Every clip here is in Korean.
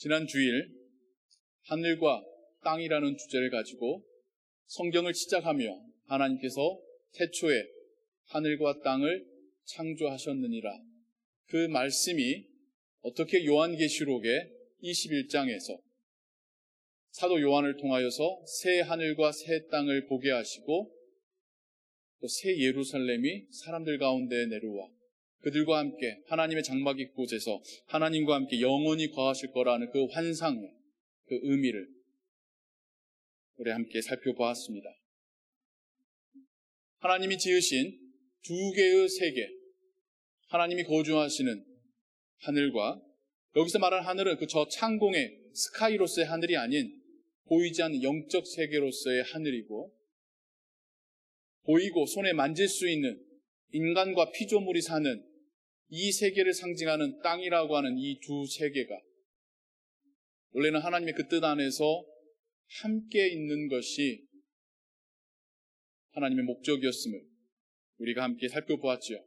지난 주일 하늘과 땅이라는 주제를 가지고 성경을 시작하며 하나님께서 태초에 하늘과 땅을 창조하셨느니라, 그 말씀이 어떻게 요한계시록의 21장에서 사도 요한을 통하여서 새 하늘과 새 땅을 보게 하시고 또 새 예루살렘이 사람들 가운데 내려와 그들과 함께 하나님의 장막이 곳에서 하나님과 함께 영원히 거하실 거라는 그 환상의 그 의미를 우리 함께 살펴보았습니다. 하나님이 지으신 두 개의 세계, 하나님이 거주하시는 하늘과, 여기서 말하는 하늘은 그 저 창공의 스카이로서의 하늘이 아닌 보이지 않는 영적 세계로서의 하늘이고, 보이고 손에 만질 수 있는 인간과 피조물이 사는 이 세계를 상징하는 땅이라고 하는 이 두 세계가 원래는 하나님의 그 뜻 안에서 함께 있는 것이 하나님의 목적이었음을 우리가 함께 살펴보았지요.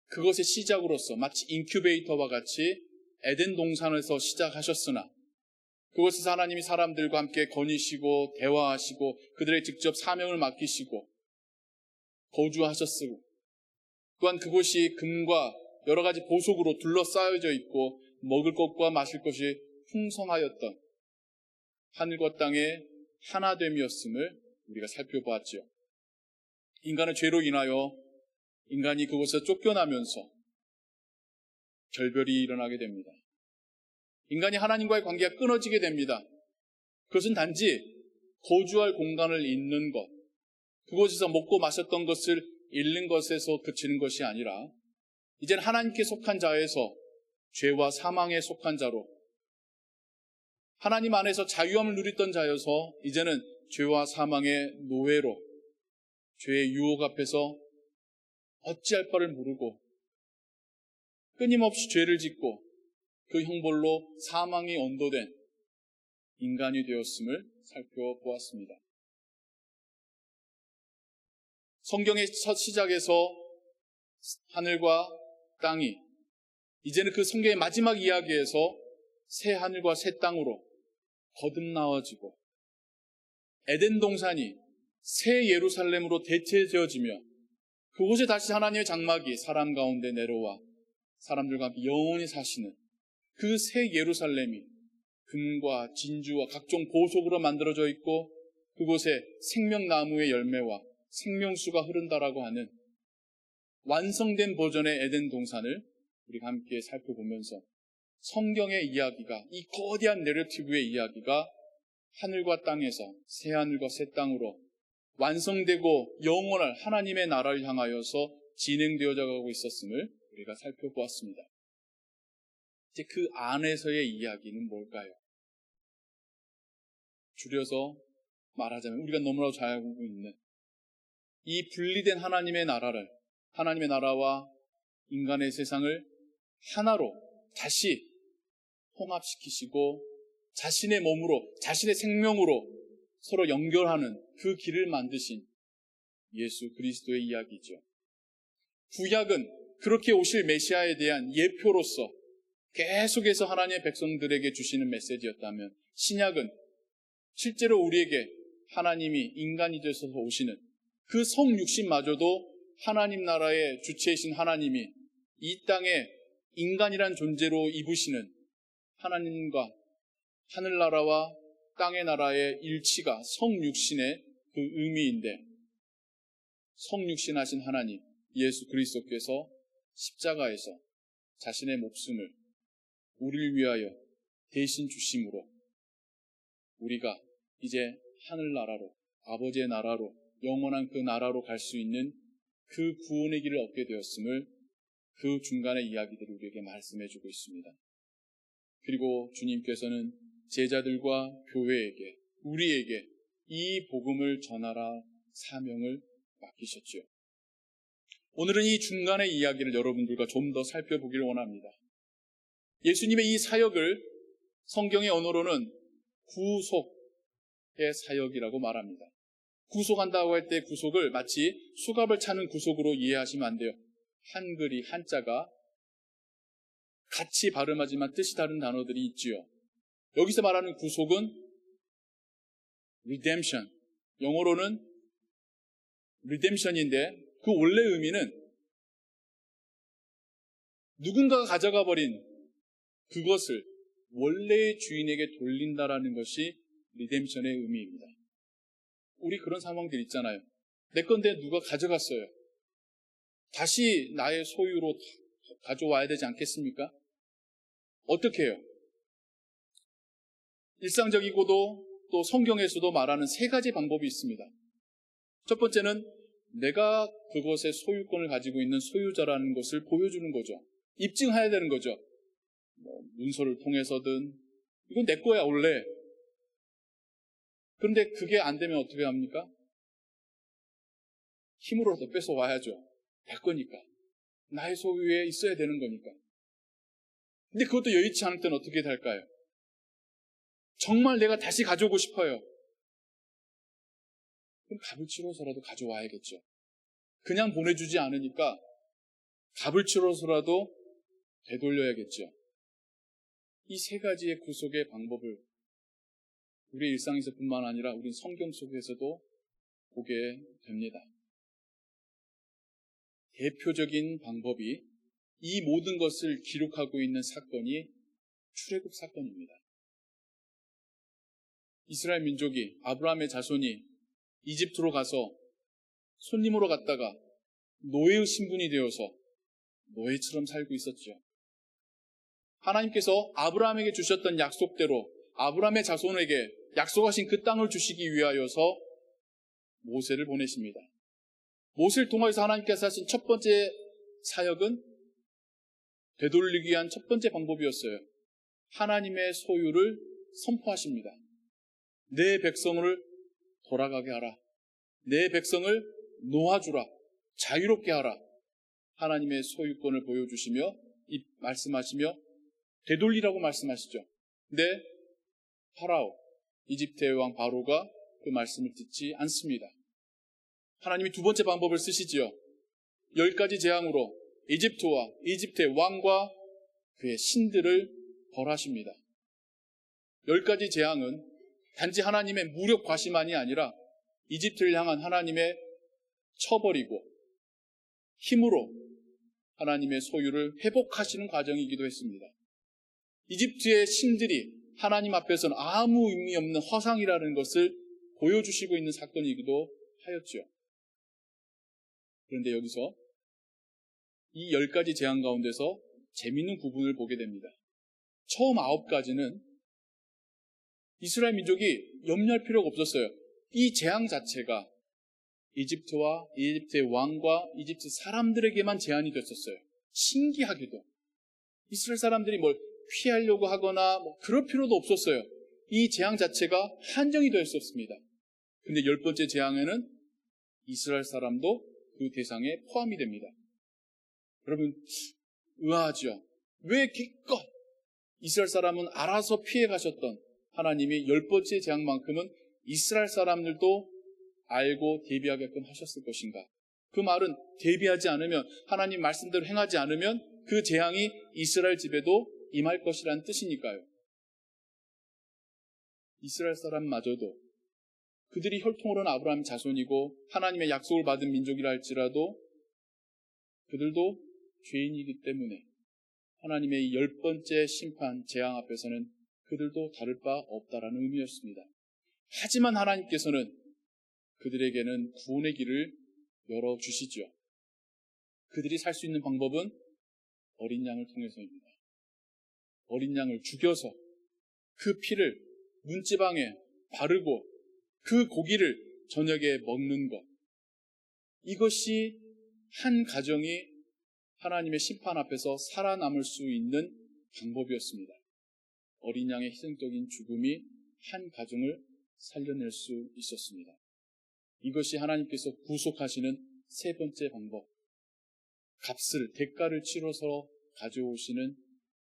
그것의 시작으로서 마치 인큐베이터와 같이 에덴 동산에서 시작하셨으나 그곳에서 하나님이 사람들과 함께 거니시고 대화하시고 그들의 직접 사명을 맡기시고 거주하셨으고, 또한 그곳이 금과 여러 가지 보석으로 둘러싸여져 있고 먹을 것과 마실 것이 풍성하였던 하늘과 땅의 하나됨이었음을 우리가 살펴보았지요. 인간의 죄로 인하여 인간이 그곳에서 쫓겨나면서 결별이 일어나게 됩니다. 인간이 하나님과의 관계가 끊어지게 됩니다. 그것은 단지 거주할 공간을 잃는 것, 그곳에서 먹고 마셨던 것을 잃는 것에서 그치는 것이 아니라 이제는 하나님께 속한 자에서 죄와 사망에 속한 자로, 하나님 안에서 자유함을 누리던 자여서 이제는 죄와 사망의 노예로 죄의 유혹 앞에서 어찌할 바를 모르고 끊임없이 죄를 짓고 그 형벌로 사망이 언도된 인간이 되었음을 살펴보았습니다. 성경의 첫 시작에서 하늘과 땅이 이제는 그 성경의 마지막 이야기에서 새 하늘과 새 땅으로 거듭나와지고 에덴 동산이 새 예루살렘으로 대체되어지며 그곳에 다시 하나님의 장막이 사람 가운데 내려와 사람들과 함께 영원히 사시는 그 새 예루살렘이 금과 진주와 각종 보석으로 만들어져 있고 그곳에 생명나무의 열매와 생명수가 흐른다라고 하는 완성된 버전의 에덴 동산을 우리가 함께 살펴보면서 성경의 이야기가, 이 거대한 내러티브의 이야기가 하늘과 땅에서 새 하늘과 새 땅으로 완성되고 영원할 하나님의 나라를 향하여서 진행되어져 가고 있었음을 우리가 살펴보았습니다. 이제 그 안에서의 이야기는 뭘까요? 줄여서 말하자면 우리가 너무나도 잘 알고 있는 이 분리된 하나님의 나라를, 하나님의 나라와 인간의 세상을 하나로 다시 통합시키시고 자신의 몸으로, 자신의 생명으로 서로 연결하는 그 길을 만드신 예수 그리스도의 이야기죠. 구약은 그렇게 오실 메시아에 대한 예표로서 계속해서 하나님의 백성들에게 주시는 메시지였다면, 신약은 실제로 우리에게 하나님이 인간이 되셔서 오시는 그 성육신마저도 하나님 나라의 주체이신 하나님이 이 땅에 인간이란 존재로 입으시는 하나님과 하늘나라와 땅의 나라의 일치가 성육신의 그 의미인데, 성육신하신 하나님 예수 그리스도께서 십자가에서 자신의 목숨을 우리를 위하여 대신 주심으로 우리가 이제 하늘나라로, 아버지의 나라로, 영원한 그 나라로 갈 수 있는 그 구원의 길을 얻게 되었음을 그 중간의 이야기들을 우리에게 말씀해 주고 있습니다. 그리고 주님께서는 제자들과 교회에게, 우리에게 이 복음을 전하라 사명을 맡기셨죠. 오늘은 이 중간의 이야기를 여러분들과 좀 더 살펴보기를 원합니다. 예수님의 이 사역을 성경의 언어로는 구속의 사역이라고 말합니다. 구속한다고 할 때 구속을 마치 수갑을 차는 구속으로 이해하시면 안 돼요. 한글이, 한자가 같이 발음하지만 뜻이 다른 단어들이 있지요. 여기서 말하는 구속은 redemption, 영어로는 redemption인데 그 원래 의미는 누군가가 가져가 버린 그것을 원래의 주인에게 돌린다라는 것이 리뎀션의 의미입니다. 우리 그런 상황들 있잖아요. 내 건데 누가 가져갔어요. 다시 나의 소유로 가져와야 되지 않겠습니까? 어떻게 해요? 일상적이고도 또 성경에서도 말하는 세 가지 방법이 있습니다. 첫 번째는 내가 그것의 소유권을 가지고 있는 소유자라는 것을 보여주는 거죠. 입증해야 되는 거죠. 문서를 통해서든 이건 내 거야 원래. 그런데 그게 안 되면 어떻게 합니까? 힘으로라도 뺏어와야죠. 내 거니까. 나의 소유에 있어야 되는 거니까. 근데 그것도 여의치 않을 때는 어떻게 될까요? 정말 내가 다시 가져오고 싶어요. 그럼 값을 치러서라도 가져와야겠죠. 그냥 보내주지 않으니까 값을 치러서라도 되돌려야겠죠. 이 세 가지의 구속의 방법을 우리 일상에서뿐만 아니라 우리 성경 속에서도 보게 됩니다. 대표적인 방법이 이 모든 것을 기록하고 있는 사건이 출애굽 사건입니다. 이스라엘 민족이, 아브라함의 자손이 이집트로 가서 손님으로 갔다가 노예의 신분이 되어서 노예처럼 살고 있었죠. 하나님께서 아브라함에게 주셨던 약속대로 아브라함의 자손에게 약속하신 그 땅을 주시기 위하여서 모세를 보내십니다. 모세를 통해서 하나님께서 하신 첫 번째 사역은 되돌리기 위한 첫 번째 방법이었어요. 하나님의 소유를 선포하십니다. 내 백성을 돌아가게 하라. 내 백성을 놓아주라. 자유롭게 하라. 하나님의 소유권을 보여주시며 말씀하시며 되돌리라고 말씀하시죠. 근데 파라오, 이집트의 왕 바로가 그 말씀을 듣지 않습니다. 하나님이 두 번째 방법을 쓰시지요. 10가지 재앙으로 이집트와 이집트의 왕과 그의 신들을 벌하십니다. 10가지 재앙은 단지 하나님의 무력 과시만이 아니라 이집트를 향한 하나님의 처벌이고 힘으로 하나님의 소유를 회복하시는 과정이기도 했습니다. 이집트의 신들이 하나님 앞에서는 아무 의미 없는 허상이라는 것을 보여주시고 있는 사건이기도 하였죠. 그런데 여기서 이 10가지 재앙 가운데서 재미있는 구분을 보게 됩니다. 처음 9가지는 이스라엘 민족이 염려할 필요가 없었어요. 이 재앙 자체가 이집트와 이집트의 왕과 이집트 사람들에게만 제한이 됐었어요. 신기하게도 이스라엘 사람들이 뭘 피하려고 하거나 그럴 필요도 없었어요. 이 재앙 자체가 한정이 되었었습니다. 근데 10번째 재앙에는 이스라엘 사람도 그 대상에 포함이 됩니다. 여러분 의아하죠? 왜 기껏 이스라엘 사람은 알아서 피해 가셨던 하나님이 10번째 재앙만큼은 이스라엘 사람들도 알고 대비하게끔 하셨을 것인가? 그 말은 대비하지 않으면, 하나님 말씀대로 행하지 않으면 그 재앙이 이스라엘 집에도 임할 것이라는 뜻이니까요. 이스라엘 사람마저도 그들이 혈통으로는 아브라함 자손이고 하나님의 약속을 받은 민족이라 할지라도 그들도 죄인이기 때문에 하나님의 10번째 심판, 재앙 앞에서는 그들도 다를 바 없다라는 의미였습니다. 하지만 하나님께서는 그들에게는 구원의 길을 열어주시죠. 그들이 살 수 있는 방법은 어린 양을 통해서입니다. 어린 양을 죽여서 그 피를 문지방에 바르고 그 고기를 저녁에 먹는 것. 이것이 한 가정이 하나님의 심판 앞에서 살아남을 수 있는 방법이었습니다. 어린 양의 희생적인 죽음이 한 가정을 살려낼 수 있었습니다. 이것이 하나님께서 구속하시는 세 번째 방법. 값을, 대가를 치러서 가져오시는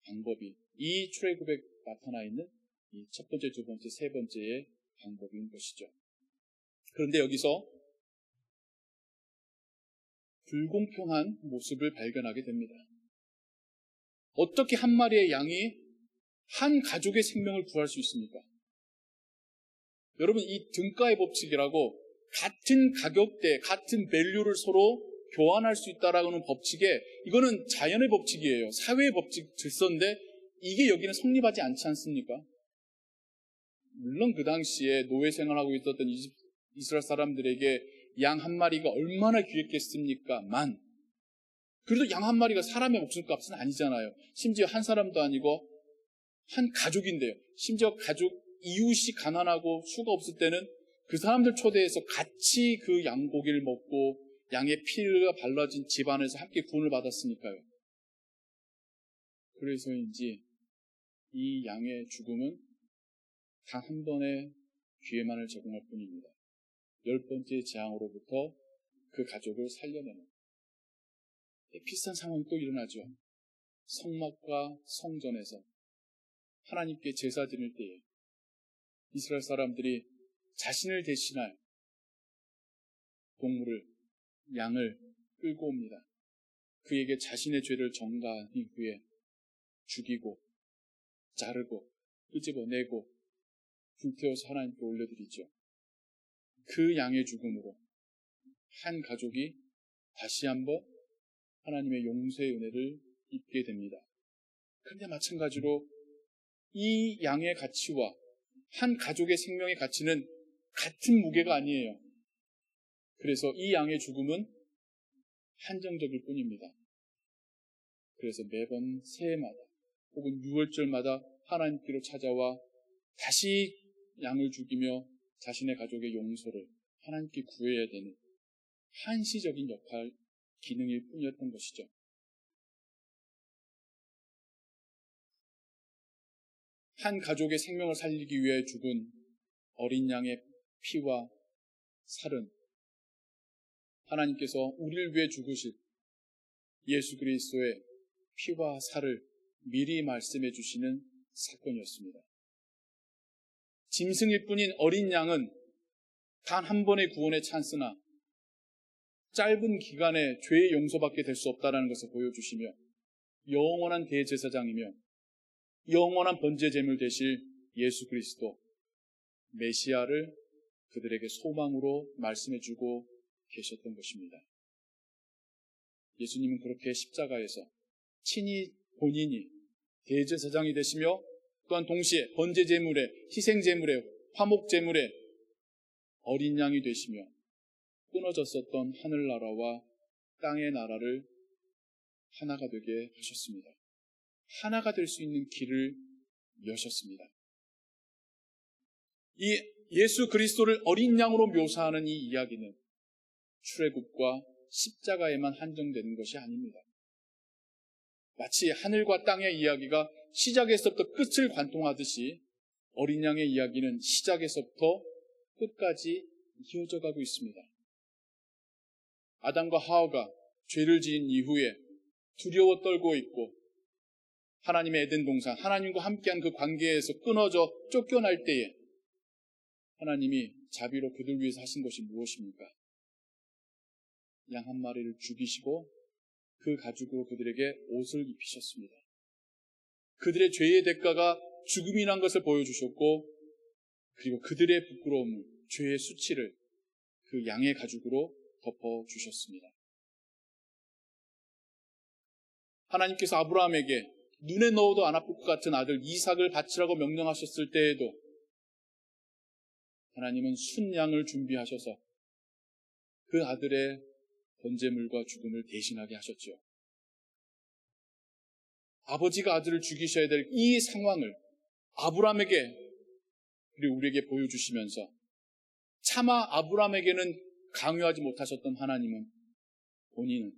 방법이 이 출애굽에 나타나 있는 이 첫 번째, 두 번째, 세 번째의 방법인 것이죠. 그런데 여기서 불공평한 모습을 발견하게 됩니다. 어떻게 한 마리의 양이 한 가족의 생명을 구할 수 있습니까? 여러분, 이 등가의 법칙이라고 같은 가격대, 같은 밸류를 서로 교환할 수 있다라는 법칙에, 이거는 자연의 법칙이에요. 사회의 법칙 질서인데 이게 여기는 성립하지 않지 않습니까? 물론 그 당시에 노예 생활하고 있었던 이스라엘 사람들에게 양 한 마리가 얼마나 귀했겠습니까? 그래도 양 한 마리가 사람의 목숨값은 아니잖아요. 심지어 한 사람도 아니고 한 가족인데요. 심지어 가족 이웃이 가난하고 수가 없을 때는 그 사람들 초대해서 같이 그 양고기를 먹고 양의 피가 발라진 집안에서 함께 구원을 받았으니까요. 그래서인지 이 양의 죽음은 단 한 번의 기회만을 제공할 뿐입니다. 10번째 재앙으로부터 그 가족을 살려내는 비슷한 상황이 또 일어나죠. 성막과 성전에서 하나님께 제사 드릴 때에 이스라엘 사람들이 자신을 대신할 동물을, 양을 끌고 옵니다. 그에게 자신의 죄를 전가한 이후에 죽이고 자르고 끄집어내고 불태워서 하나님께 올려드리죠. 그 양의 죽음으로 한 가족이 다시 한번 하나님의 용서의 은혜를 입게 됩니다. 그런데 마찬가지로 이 양의 가치와 한 가족의 생명의 가치는 같은 무게가 아니에요. 그래서 이 양의 죽음은 한정적일 뿐입니다. 그래서 매번 새해마다 혹은 6월절마다 하나님께로 찾아와 다시 양을 죽이며 자신의 가족의 용서를 하나님께 구해야 되는 한시적인 역할, 기능일 뿐이었던 것이죠. 한 가족의 생명을 살리기 위해 죽은 어린 양의 피와 살은 하나님께서 우리를 위해 죽으실 예수 그리스도의 피와 살을 미리 말씀해 주시는 사건이었습니다. 짐승일 뿐인 어린 양은 단 한 번의 구원의 찬스나 짧은 기간에 죄의 용서밖에 될 수 없다는 것을 보여주시며 영원한 대제사장이며 영원한 번제제물 되실 예수 그리스도 메시아를 그들에게 소망으로 말씀해주고 계셨던 것입니다. 예수님은 그렇게 십자가에서 친히 본인이 대제사장이 되시며 또한 동시에 번제제물의 희생제물의 화목제물의 어린 양이 되시며 끊어졌었던 하늘나라와 땅의 나라를 하나가 되게 하셨습니다. 하나가 될 수 있는 길을 여셨습니다. 이 예수 그리스도를 어린 양으로 묘사하는 이 이야기는 출애굽과 십자가에만 한정되는 것이 아닙니다. 마치 하늘과 땅의 이야기가 시작에서부터 끝을 관통하듯이 어린 양의 이야기는 시작에서부터 끝까지 이어져 가고 있습니다. 아담과 하와가 죄를 지은 이후에 두려워 떨고 있고 하나님의 에덴 동산, 하나님과 함께한 그 관계에서 끊어져 쫓겨날 때에 하나님이 자비로 그들 위해서 하신 것이 무엇입니까? 양 한 마리를 죽이시고 그 가죽으로 그들에게 옷을 입히셨습니다. 그들의 죄의 대가가 죽음이란 것을 보여주셨고 그리고 그들의 부끄러움을, 죄의 수치를 그 양의 가죽으로 덮어주셨습니다. 하나님께서 아브라함에게 눈에 넣어도 안 아플 것 같은 아들 이삭을 바치라고 명령하셨을 때에도 하나님은 순양을 준비하셔서 그 아들의 번제물과 죽음을 대신하게 하셨죠. 아버지가 아들을 죽이셔야 될 이 상황을 아브라함에게 그리고 우리에게 보여주시면서 차마 아브라함에게는 강요하지 못하셨던 하나님은 본인은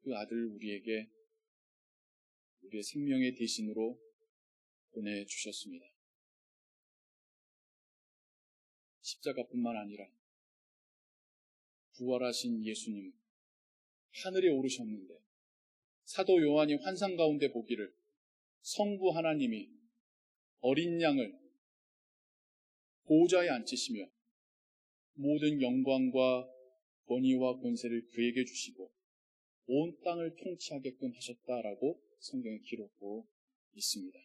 그 아들을 우리에게 우리의 생명의 대신으로 보내주셨습니다. 십자가뿐만 아니라 부활하신 예수님 하늘에 오르셨는데 사도 요한이 환상 가운데 보기를 성부 하나님이 어린 양을 보호자에 앉히시며 모든 영광과 권위와 권세를 그에게 주시고 온 땅을 통치하게끔 하셨다라고 성경에 기록하고 있습니다.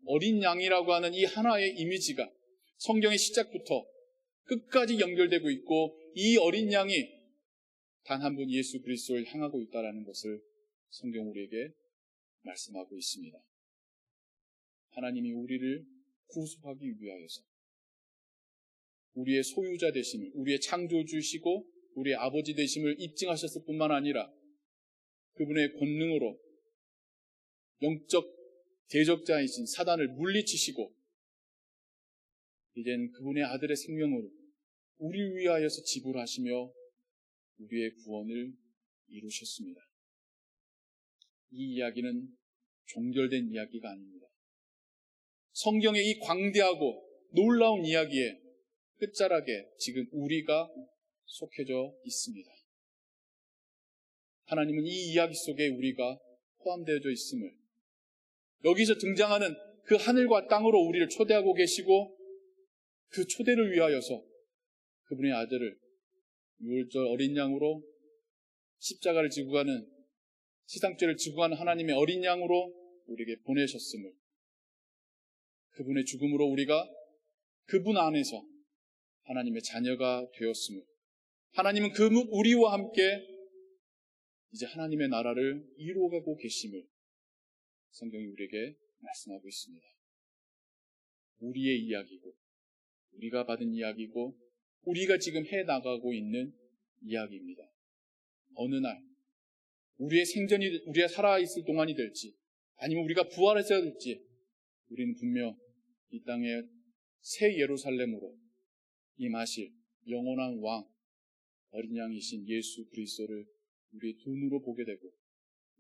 어린 양이라고 하는 이 하나의 이미지가 성경의 시작부터 끝까지 연결되고 있고, 이 어린 양이 단 한 분 예수 그리스도를 향하고 있다는 것을 성경 우리에게 말씀하고 있습니다. 하나님이 우리를 구속하기 위하여서 우리의 소유자 되심을, 우리의 창조주시고 우리의 아버지 되심을 입증하셨을 뿐만 아니라 그분의 권능으로 영적 대적자이신 사단을 물리치시고 이젠 그분의 아들의 생명으로 우리를 위하여서 지불하시며 우리의 구원을 이루셨습니다. 이 이야기는 종결된 이야기가 아닙니다. 성경의 이 광대하고 놀라운 이야기의 끝자락에 지금 우리가 속해져 있습니다. 하나님은 이 이야기 속에 우리가 포함되어져 있음을, 여기서 등장하는 그 하늘과 땅으로 우리를 초대하고 계시고, 그 초대를 위하여서 그분의 아들을 유월절 어린 양으로 십자가를 지고 가는, 시상죄를 지고 가는 하나님의 어린 양으로 우리에게 보내셨음을, 그분의 죽음으로 우리가 그분 안에서 하나님의 자녀가 되었음을, 하나님은 우리와 함께 이제 하나님의 나라를 이루어가고 계심을 성경이 우리에게 말씀하고 있습니다. 우리의 이야기고, 우리가 받은 이야기고, 우리가 지금 해나가고 있는 이야기입니다. 어느 날 우리의 생전이, 우리가 살아있을 동안이 될지 아니면 우리가 부활해서 될지, 우리는 분명 이 땅의 새 예루살렘으로 임하실 영원한 왕, 어린 양이신 예수 그리스도를 우리의 두 눈으로 보게 되고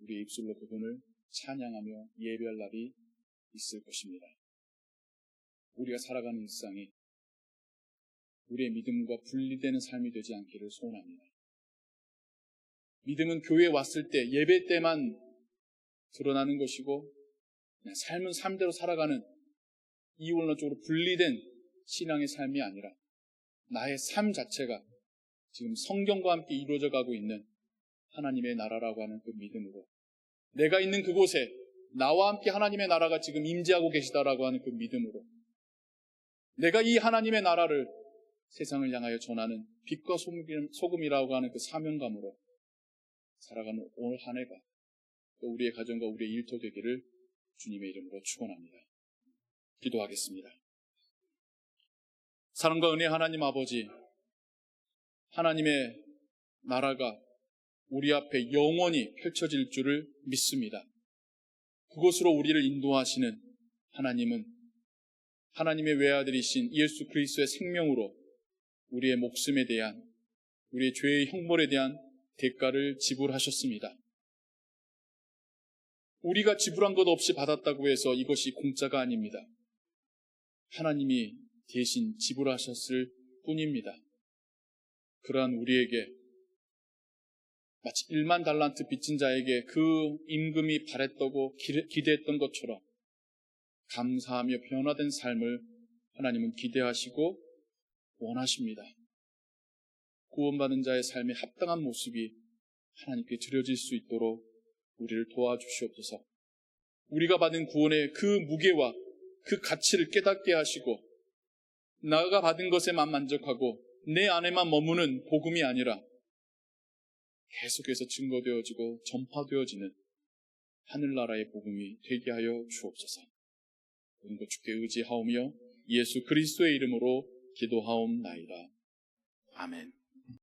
우리의 입술로 그분을 찬양하며 예배할 날이 있을 것입니다. 우리가 살아가는 일상이 우리의 믿음과 분리되는 삶이 되지 않기를 소원합니다. 믿음은 교회에 왔을 때, 예배 때만 드러나는 것이고, 그냥 삶은 삶대로 살아가는 이원론적으로 분리된 신앙의 삶이 아니라 나의 삶 자체가 지금 성경과 함께 이루어져 가고 있는 하나님의 나라라고 하는 그 믿음으로, 내가 있는 그곳에 나와 함께 하나님의 나라가 지금 임재하고 계시다라고 하는 그 믿음으로, 내가 이 하나님의 나라를 세상을 향하여 전하는 빛과 소금이라고 하는 그 사명감으로 살아가는 오늘 한 해가 또 우리의 가정과 우리의 일터 되기를 주님의 이름으로 축원합니다. 기도하겠습니다. 사랑과 은혜 하나님 아버지, 하나님의 나라가 우리 앞에 영원히 펼쳐질 줄을 믿습니다. 그곳으로 우리를 인도하시는 하나님은 하나님의 외아들이신 예수 그리스도의 생명으로 우리의 목숨에 대한, 우리의 죄의 형벌에 대한 대가를 지불하셨습니다. 우리가 지불한 것 없이 받았다고 해서 이것이 공짜가 아닙니다. 하나님이 대신 지불하셨을 뿐입니다. 그러한 우리에게 마치 1만 달란트 빚진 자에게 그 임금이 바랬다고 기대했던 것처럼 감사하며 변화된 삶을 하나님은 기대하시고 원하십니다. 구원받은 자의 삶에 합당한 모습이 하나님께 드려질 수 있도록 우리를 도와주시옵소서. 우리가 받은 구원의 그 무게와 그 가치를 깨닫게 하시고, 나가 받은 것에만 만족하고 내 안에만 머무는 복음이 아니라 계속해서 증거되어지고 전파되어지는 하늘나라의 복음이 되게 하여 주옵소서. 모든 것 주께 의지하오며 예수 그리스도의 이름으로 기도하옵나이다. 아멘.